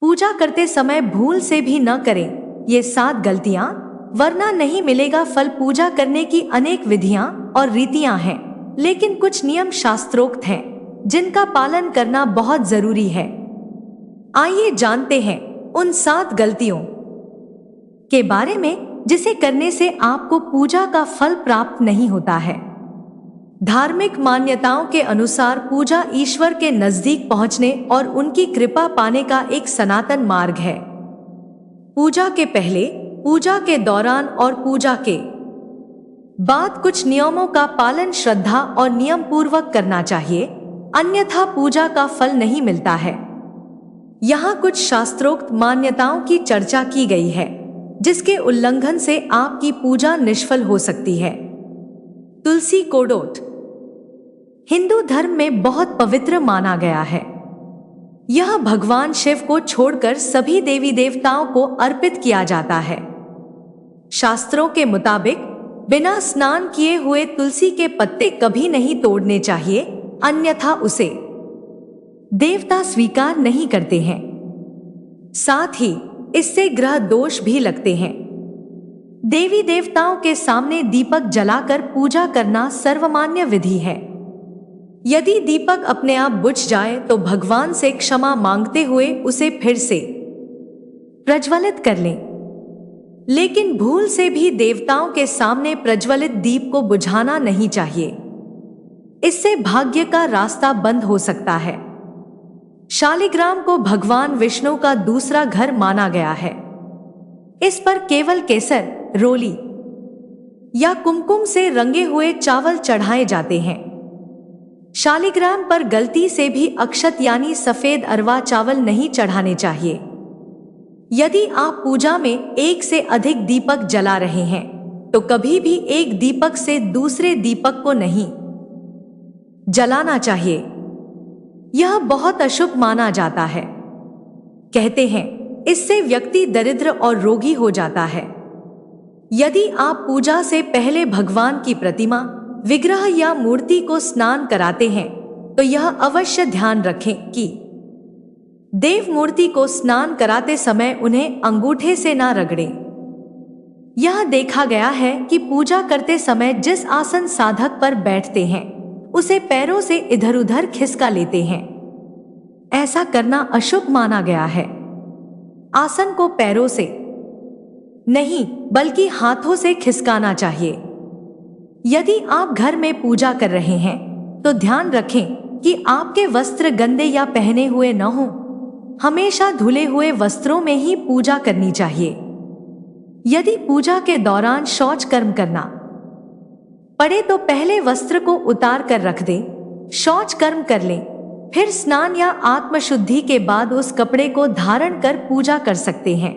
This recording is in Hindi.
पूजा करते समय भूल से भी न करें ये 7 गलतियां, वरना नहीं मिलेगा फल। पूजा करने की अनेक विधियां और रीतियां हैं, लेकिन कुछ नियम शास्त्रोक्त हैं जिनका पालन करना बहुत जरूरी है। आइए जानते हैं उन 7 गलतियों के बारे में जिसे करने से आपको पूजा का फल प्राप्त नहीं होता है। धार्मिक मान्यताओं के अनुसार पूजा ईश्वर के नजदीक पहुंचने और उनकी कृपा पाने का एक सनातन मार्ग है। पूजा के पहले, पूजा के दौरान और पूजा के बाद कुछ नियमों का पालन श्रद्धा और नियम पूर्वक करना चाहिए, अन्यथा पूजा का फल नहीं मिलता है। यहाँ कुछ शास्त्रोक्त मान्यताओं की चर्चा की गई है जिसके उल्लंघन से आपकी पूजा निष्फल हो सकती है। तुलसी कोड़ोट हिंदू धर्म में बहुत पवित्र माना गया है। यह भगवान शिव को छोड़कर सभी देवी देवताओं को अर्पित किया जाता है। शास्त्रों के मुताबिक बिना स्नान किए हुए तुलसी के पत्ते कभी नहीं तोड़ने चाहिए, अन्यथा उसे देवता स्वीकार नहीं करते हैं। साथ ही इससे ग्रह दोष भी लगते हैं। देवी देवताओं के सामने दीपक जलाकर पूजा करना सर्वमान्य विधि है। यदि दीपक अपने आप बुझ जाए तो भगवान से क्षमा मांगते हुए उसे फिर से प्रज्वलित कर लें, लेकिन भूल से भी देवताओं के सामने प्रज्वलित दीप को बुझाना नहीं चाहिए। इससे भाग्य का रास्ता बंद हो सकता है। शालिग्राम को भगवान विष्णु का दूसरा घर माना गया है। इस पर केवल केसर, रोली या कुमकुम से रंगे हुए चावल चढ़ाए जाते हैं। शालिग्राम पर गलती से भी अक्षत यानी सफेद अरवा चावल नहीं चढ़ाने चाहिए। यदि आप पूजा में एक से अधिक दीपक जला रहे हैं तो कभी भी एक दीपक से दूसरे दीपक को नहीं जलाना चाहिए। यह बहुत अशुभ माना जाता है। कहते हैं इससे व्यक्ति दरिद्र और रोगी हो जाता है। यदि आप पूजा से पहले भगवान की प्रतिमा, विग्रह या मूर्ति को स्नान कराते हैं तो यह अवश्य ध्यान रखें कि देव मूर्ति को स्नान कराते समय उन्हें अंगूठे से ना रगड़ें। यह देखा गया है कि पूजा करते समय जिस आसन साधक पर बैठते हैं उसे पैरों से इधर उधर खिसका लेते हैं। ऐसा करना अशुभ माना गया है। आसन को पैरों से नहीं बल्कि हाथों से खिसकाना चाहिए। यदि आप घर में पूजा कर रहे हैं तो ध्यान रखें कि आपके वस्त्र गंदे या पहने हुए न हों। हमेशा धुले हुए वस्त्रों में ही पूजा करनी चाहिए। यदि पूजा के दौरान शौच कर्म करना पड़े तो पहले वस्त्र को उतार कर रख दें, शौच कर्म कर लें, फिर स्नान या आत्मशुद्धि के बाद उस कपड़े को धारण कर पूजा कर सकते हैं।